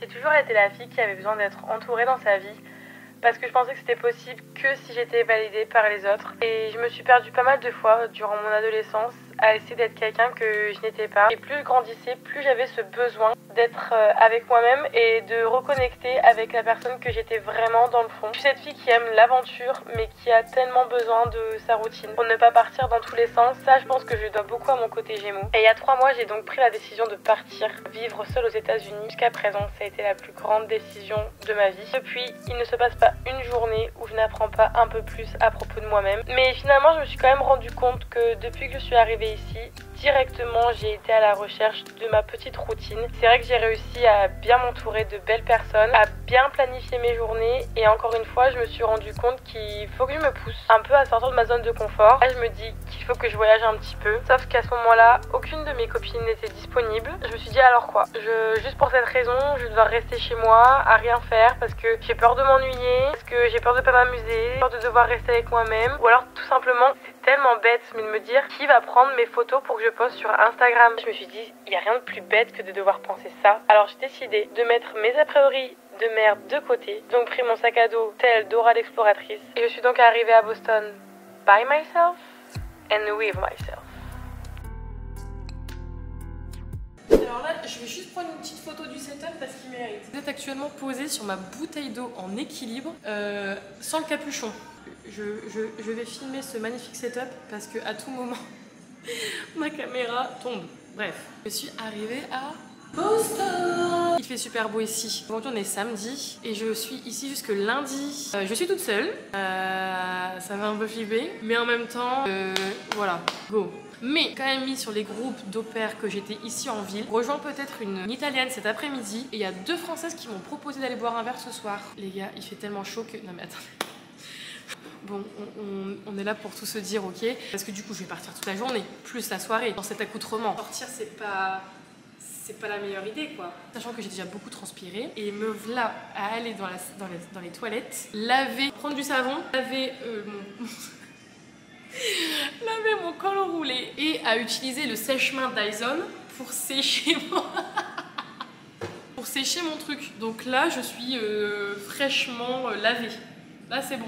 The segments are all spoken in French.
J'ai toujours été la fille qui avait besoin d'être entourée dans sa vie parce que je pensais que c'était possible que si j'étais validée par les autres. Et je me suis perdue pas mal de fois durant mon adolescence à essayer d'être quelqu'un que je n'étais pas. Et plus je grandissais, plus j'avais ce besoin d'être avec moi-même et de reconnecter avec la personne que j'étais vraiment dans le fond. Je suis cette fille qui aime l'aventure mais qui a tellement besoin de sa routine pour ne pas partir dans tous les sens. Ça, je pense que je dois beaucoup à mon côté Gémeaux. Et il y a 3 mois, j'ai donc pris la décision de partir vivre seule aux États-Unis. Jusqu'à présent, ça a été la plus grande décision de ma vie. Depuis, il ne se passe pas une journée où je n'apprends pas un peu plus à propos de moi-même. Mais finalement, je me suis quand même rendu compte que depuis que je suis arrivée ici, directement, j'ai été à la recherche de ma petite routine. C'est vrai que j'ai réussi à bien m'entourer de belles personnes, à bien planifier mes journées et encore une fois, je me suis rendu compte qu'il faut que je me pousse un peu à sortir de ma zone de confort. Là, je me dis qu'il faut que je voyage un petit peu. Sauf qu'à ce moment-là, aucune de mes copines n'était disponible. Je me suis dit alors quoi? Juste pour cette raison, je vais devoir rester chez moi à rien faire parce que j'ai peur de m'ennuyer, parce que j'ai peur de pas m'amuser, peur de devoir rester avec moi-même. Ou alors tout simplement, c'est tellement bête mais de me dire qui va prendre mes photos pour que je poste sur Instagram. Je me suis dit, il n'y a rien de plus bête que de devoir penser ça. Alors j'ai décidé de mettre mes a priori de merde de côté. J'ai donc pris mon sac à dos tel Dora l'exploratrice. Et je suis donc arrivée à Boston by myself and with myself. Alors là, je vais juste prendre une petite photo du setup parce qu'il mérite. Vous êtes actuellement posé sur ma bouteille d'eau en équilibre, sans le capuchon. Je vais filmer ce magnifique setup parce que à tout moment, ma caméra tombe. Bref, je suis arrivée à Boston. Il fait super beau ici. Aujourd'hui on est samedi et je suis ici jusque lundi. Je suis toute seule. Ça va un peu flipper, mais en même temps, voilà, go. Mais quand même mis sur les groupes d'au pair que j'étais ici en ville. Rejoins peut-être une italienne cet après-midi et il y a 2 françaises qui m'ont proposé d'aller boire un verre ce soir. Les gars, il fait tellement chaud que... Non mais attendez. Bon, on est là pour tout se dire, ok. Parce que du coup, je vais partir toute la journée, plus la soirée, dans cet accoutrement. Sortir, c'est pas la meilleure idée, quoi. Sachant que j'ai déjà beaucoup transpiré. Et me voilà à aller dans les toilettes, laver, prendre du savon, laver laver mon col roulé et à utiliser le sèche-main Dyson pour sécher pour sécher mon truc. Donc là, je suis fraîchement lavée. Là, c'est bon.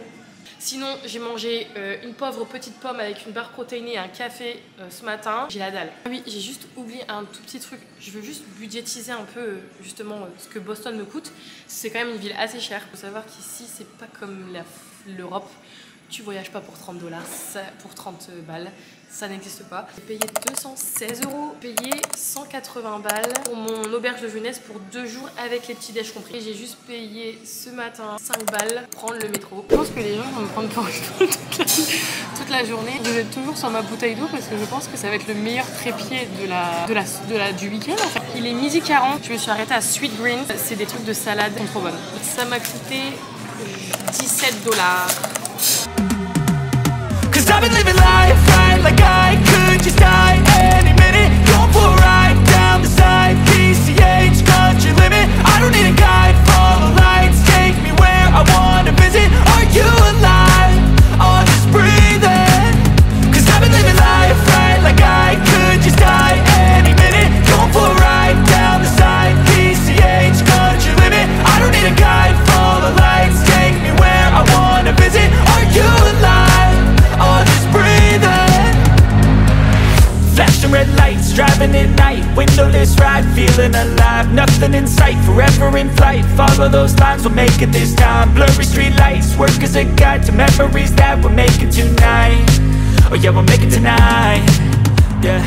Sinon, j'ai mangé une pauvre petite pomme avec une barre protéinée et un café ce matin. J'ai la dalle. Ah oui, j'ai juste oublié un tout petit truc. Je veux juste budgétiser un peu justement ce que Boston me coûte. C'est quand même une ville assez chère. Il faut savoir qu'ici, c'est pas comme l'Europe. Tu voyages pas pour 30 $, pour 30 balles. Ça n'existe pas. J'ai payé 216 €, payé 180 balles pour mon auberge de jeunesse pour 2 jours avec les petits déj compris. J'ai juste payé ce matin 5 balles pour prendre le métro. Je pense que les gens vont me prendre pour une toute la journée. Je vais être toujours sur ma bouteille d'eau parce que je pense que ça va être le meilleur trépied du week-end. En fait. Il est 12h40. Je me suis arrêtée à Sweet Greens. C'est des trucs de salade qui sont trop bonnes. Ça m'a coûté 17 $. I've been living life right like I could just die any minute. Going for a ride down the side, PCH, country limit. I don't need a guide, follow lights, take me where I wanna visit. Are you alive? Or just breathing? Cause I've been living life right like I could just die any minute. Going for a ride down the side, PCH, country limit. I don't need a guide, follow lights, take me where I wanna visit. Are you alive? Or just breathing? Flashing red lights, driving at night, windowless ride, feeling alive. Nothing in sight, forever in flight. Follow those lines, we'll make it this time. Blurry street lights, work as a guide to memories that we're making tonight. Oh yeah, we'll make it tonight. Yeah.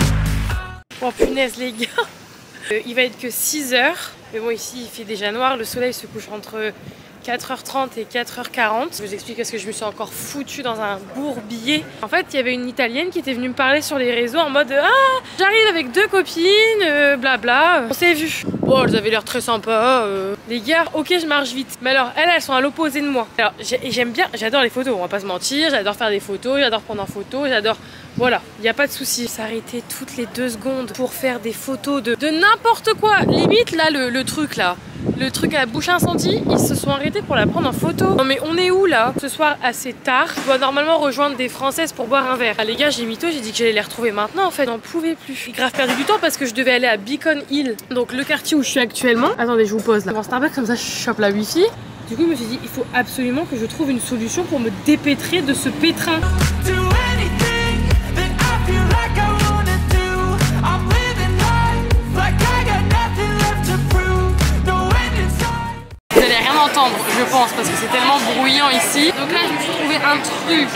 Oh punaise les gars. Il va être que 6 h. Mais bon, ici il fait déjà noir, le soleil se couche entre 4h30 et 4h40. Je vous explique parce que je me suis encore foutue dans un bourbier. En fait, il y avait une italienne qui était venue me parler sur les réseaux en mode ah, j'arrive avec 2 copines, blabla. On s'est vu. Bon, elles avaient l'air très sympas. Les gars, ok, je marche vite. Mais alors, elles sont à l'opposé de moi. Alors, j'aime bien, j'adore les photos, on va pas se mentir. J'adore faire des photos, j'adore prendre en photo, j'adore. Voilà, il n'y a pas de souci. S'arrêter toutes les 2 secondes pour faire des photos de n'importe quoi. Limite, là, le truc là. le truc à la bouche incendie, ils se sont arrêtés pour la prendre en photo. Non mais on est où là? Ce soir assez tard, je dois normalement rejoindre des Françaises pour boire un verre. Ah les gars, j'ai mytho, j'ai dit que j'allais les retrouver maintenant en fait, j'en pouvais plus. J'ai grave perdu du temps parce que je devais aller à Beacon Hill, donc le quartier où je suis actuellement. Attendez, je vous pose là. Dans Starbucks comme ça je chope la wifi. Du coup je me suis dit il faut absolument que je trouve une solution pour me dépêtrer de ce pétrin. Vous allez rien entendre, je pense, parce que c'est tellement bruyant ici. Donc là, je me suis trouvé un truc.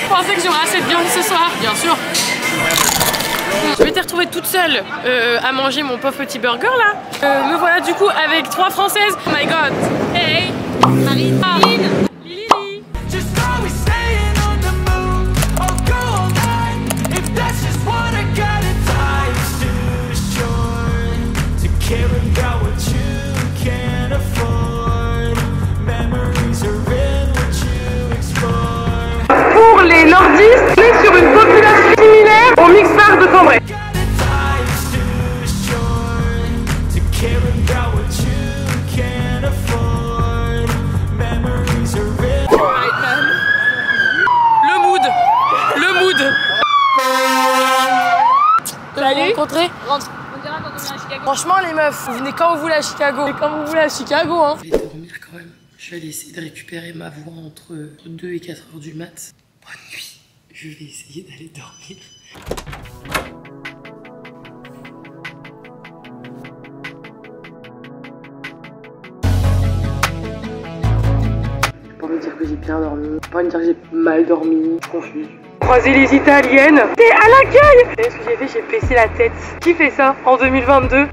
Je pensais que j'aurais assez de viande ce soir, bien sûr. Je m'étais retrouvée toute seule à manger mon pauvre petit burger là. Me voilà du coup avec 3 Françaises. Oh my god. Hey Marine. Ah. Lili. Pour les nordistes, on est sur une population similaire au mixeur de Cambrai. Le mood. Salut. Rentrez. Rentre. On dira quand on vient à Chicago. Franchement les meufs, vous venez quand vous voulez à Chicago. Et quand vous voulez à Chicago hein. Je vais dormir quand même. Je vais aller essayer de récupérer ma voix entre 2 et 4 heures du mat. Bonne nuit. Je vais essayer d'aller dormir. J'ai pas envie de dire que j'ai bien dormi. J'ai pas envie de dire que j'ai mal dormi. Je suis confuse. Croiser les Italiennes. T'es à l'accueil. Vous savez ce que j'ai fait? J'ai baissé la tête. Qui fait ça en 2022?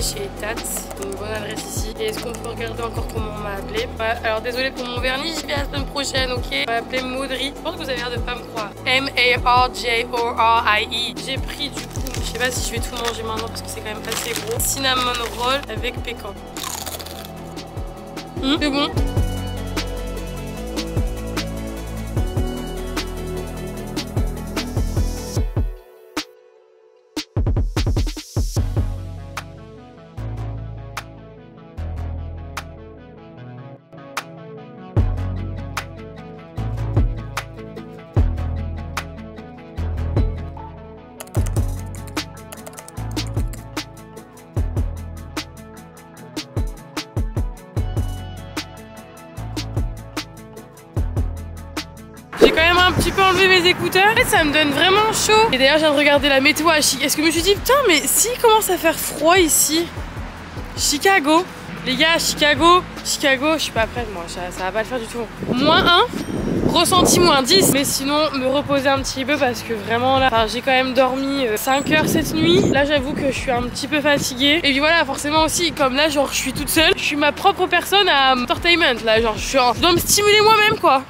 Chez Tats, une bonne adresse ici. Et est-ce qu'on peut regarder encore comment on m'a appelé? Ouais, alors désolé pour mon vernis, j'y vais la semaine prochaine, ok? On m'a appelé Maudry. Je pense que vous avez l'air de pas me croire. M-A-R-J-O-R-I-E. J'ai pris du coup, je sais pas si je vais tout manger maintenant parce que c'est quand même assez gros. Cinnamon roll avec pécan. C'est bon? J'ai quand même un petit peu enlevé mes écouteurs. En fait, ça me donne vraiment chaud. Et d'ailleurs, je viens de regarder la météo à Chicago. Est-ce que je me suis dit, putain, mais s'il commence à faire froid ici, Chicago, les gars, Chicago, je suis pas prête, moi, ça va pas le faire du tout. -1, ressenti -10. Mais sinon, me reposer un petit peu parce que vraiment là, j'ai quand même dormi 5 heures cette nuit. Là, j'avoue que je suis un petit peu fatiguée. Et puis voilà, forcément aussi, comme là, genre, je suis toute seule, je suis ma propre personne à entertainment. Là, genre, je dois me stimuler moi-même, quoi.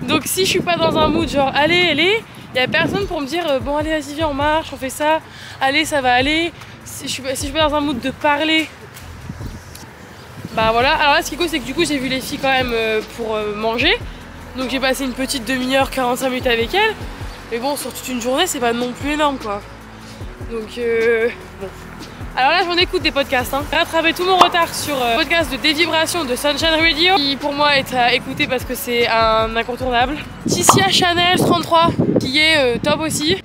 Donc si je suis pas dans un mood genre allez, il y a personne pour me dire bon allez vas-y viens on marche, on fait ça, allez ça va aller. Si je suis pas dans un mood de parler, bah voilà. Alors là ce qui est cool c'est que du coup j'ai vu les filles quand même pour manger. Donc j'ai passé une petite demi-heure, 45 minutes avec elles. Mais bon sur toute une journée c'est pas non plus énorme quoi. Donc bon. Alors là, j'en écoute des podcasts. J'ai rattrapé tout mon retard sur le podcast de Dévibration de Sunshine Radio, qui pour moi est à écouter parce que c'est un incontournable. Tissia Chanel 33, qui est top aussi.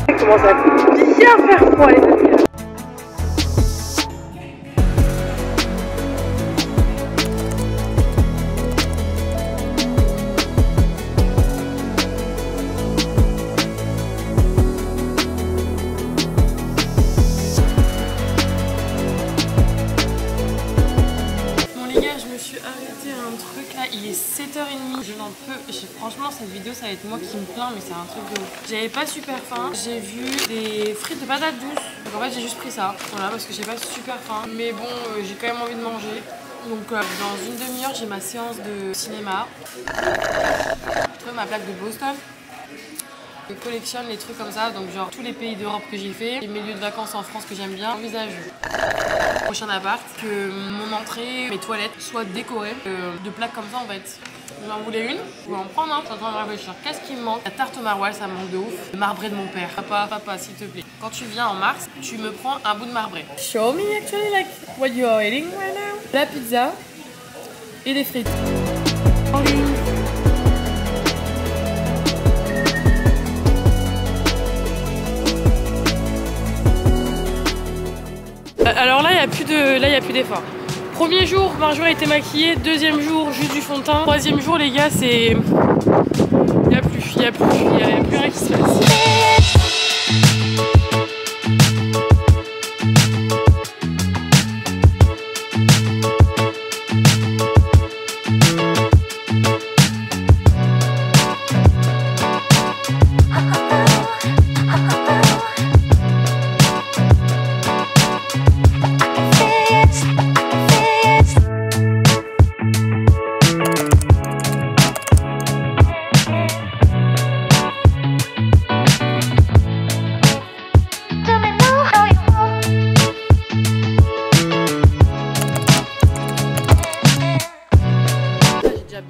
Il commence à bien faire froid les amis. Bon les gars, je me suis arrêtée à un truc là, il est 7h30, je n'en peux, franchement ça cette vidéo ça va être moi qui me plains mais c'est un truc de ouf. J'avais pas super faim, j'ai vu des frites de patates douces. Donc en fait j'ai juste pris ça, voilà, parce que j'ai pas super faim. Mais bon, j'ai quand même envie de manger. Donc dans une demi-heure j'ai ma séance de cinéma. Je trouve ma plaque de Boston. Je collectionne les trucs comme ça, donc genre tous les pays d'Europe que j'ai fait, les milieux de vacances en France que j'aime bien, envisage prochain appart, que mon entrée, mes toilettes soient décorées de plaques comme ça en fait. J'en voulais une, je vais en prendre un, je suis en train de réfléchir. Qu'est-ce qui me manque? La tarte au maroilles, ça me manque de ouf. Le marbré de mon père. Papa, s'il te plaît. Quand tu viens en mars, tu me prends un bout de marbré. Show me actually like what you are eating right now. La pizza et des frites. Alors là, il n'y a plus d'effort. Premier jour, Marjo a été maquillée. Deuxième jour, juste du fond de teint. Troisième jour, les gars, c'est... Il n'y a plus rien qui se passe.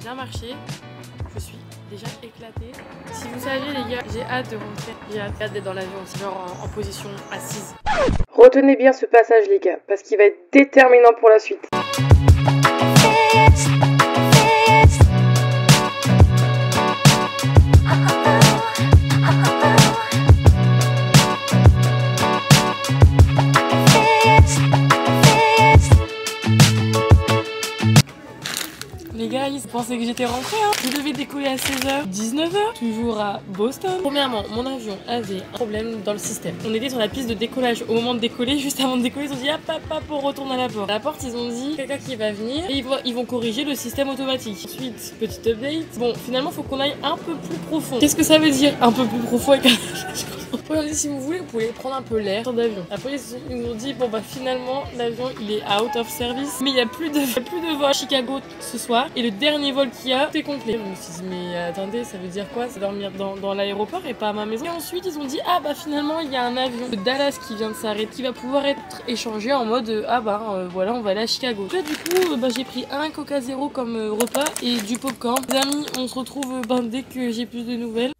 Bien marché, je suis déjà éclatée. Si vous saviez les gars, j'ai hâte de rentrer, j'ai hâte d'être dans l'avion aussi, genre en position assise. Retenez bien ce passage les gars, parce qu'il va être déterminant pour la suite. Les gars, ils pensaient que j'étais rentrée, hein. Je devais décoller à 16h, 19h, toujours à Boston. Premièrement, mon avion avait un problème dans le système. On était sur la piste de décollage. Au moment de décoller, juste avant de décoller, ils ont dit ah papa, on retourne à la porte. À la porte, ils ont dit quelqu'un qui va venir et ils vont corriger le système automatique. Ensuite, petite update. Bon, finalement, faut qu'on aille un peu plus profond. Qu'est-ce que ça veut dire un peu plus profond avec un... Regardez, si vous voulez, vous pouvez prendre un peu l'air d'avion. Après, ils nous ont dit, bon bah finalement, l'avion il est out of service. Mais il n'y a plus de vol à Chicago ce soir. Et le dernier vol qu'il y a, tout est complet. Je me suis dit, mais attendez, ça veut dire quoi? C'est dormir dans l'aéroport et pas à ma maison. Et ensuite, ils ont dit, ah bah finalement, il y a un avion de Dallas qui vient de s'arrêter, qui va pouvoir être échangé en mode, ah bah voilà, on va aller à Chicago. Là, du coup, j'ai pris un Coca Zéro comme repas et du popcorn. Les amis, on se retrouve dès que j'ai plus de nouvelles.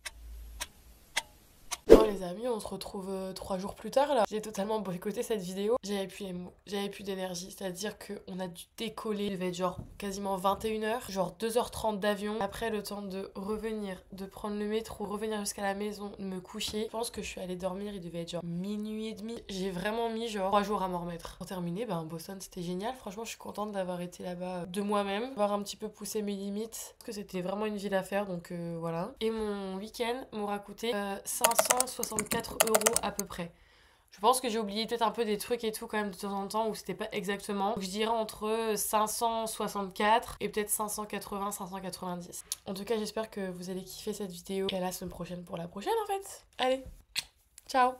Les amis, on se retrouve 3 jours plus tard là. J'ai totalement boycotté cette vidéo. J'avais plus les mots, j'avais plus d'énergie. C'est-à-dire qu'on a dû décoller. Il devait être genre quasiment 21h, genre 2h30 d'avion. Après le temps de revenir, de prendre le métro, revenir jusqu'à la maison, de me coucher. Je pense que je suis allée dormir, il devait être genre minuit et demi. J'ai vraiment mis genre 3 jours à m'en remettre. Pour terminer, Boston c'était génial. Franchement, je suis contente d'avoir été là-bas de moi-même, d'avoir un petit peu poussé mes limites. Parce que c'était vraiment une ville à faire, donc voilà. Et mon week-end m'aura coûté 564 € à peu près. Je pense que j'ai oublié peut-être un peu des trucs et tout quand même de temps en temps où c'était pas exactement. Donc je dirais entre 564 et peut-être 580, 590. En tout cas, j'espère que vous allez kiffer cette vidéo. Et à la semaine prochaine pour la prochaine en fait. Allez, ciao.